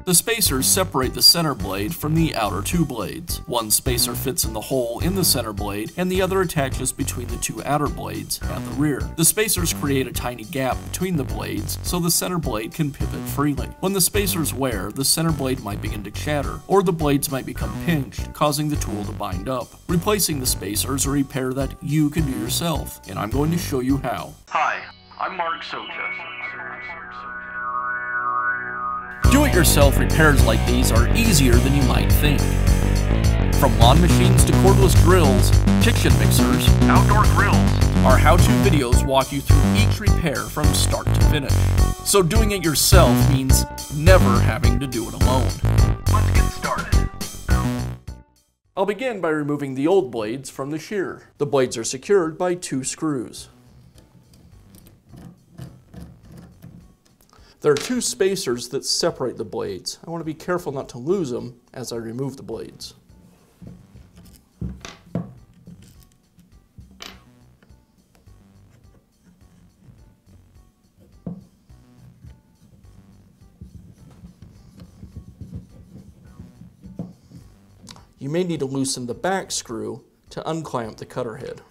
The spacers separate the center blade from the outer two blades. One spacer fits in the hole in the center blade, and the other attaches between the two outer blades at the rear. The spacers create a tiny gap between the blades, so the center blade can pivot freely. When the spacers wear, the center blade might begin to shatter, or the blades might become pinched, causing the tool to bind up. Replacing the spacers is a repair that you can do yourself, and I'm going to show you how. Hi, I'm Mark Socha. Do-it-yourself repairs like these are easier than you might think. From lawn machines to cordless drills, kitchen mixers, Outdoor grills. our how-to videos walk you through each repair from start to finish. So doing it yourself means never having to do it alone. Let's get started. I'll begin by removing the old blades from the shear. The blades are secured by 2 screws. There are 2 spacers that separate the blades. I want to be careful not to lose them as I remove the blades. You may need to loosen the back screw to unclamp the cutter head.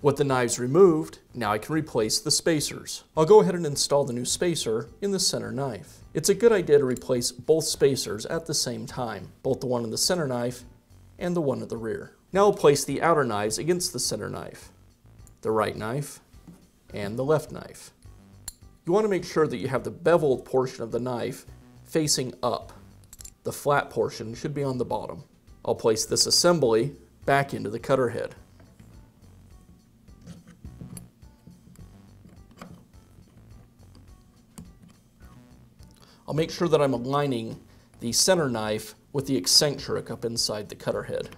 With the knives removed, now I can replace the spacers. I'll go ahead and install the new spacer in the center knife. It's a good idea to replace both spacers at the same time, both the one in the center knife and the one at the rear. Now I'll place the outer knives against the center knife, the right knife, and the left knife. You want to make sure that you have the beveled portion of the knife facing up. The flat portion should be on the bottom. I'll place this assembly back into the cutter head. I'll make sure that I'm aligning the center knife with the eccentric up inside the cutter head.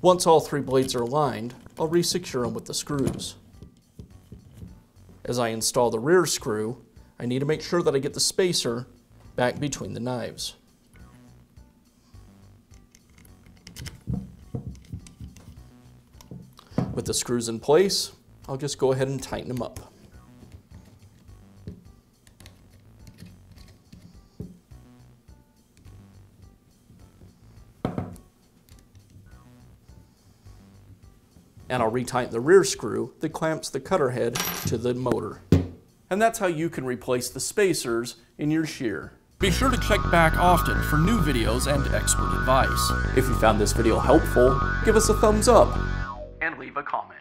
Once all 3 blades are aligned, I'll resecure them with the screws. As I install the rear screw, I need to make sure that I get the spacer back between the knives. With the screws in place, I'll just go ahead and tighten them up. And I'll retighten the rear screw that clamps the cutter head to the motor. And that's how you can replace the spacers in your shear. Be sure to check back often for new videos and expert advice. If you found this video helpful, give us a thumbs up. And leave a comment.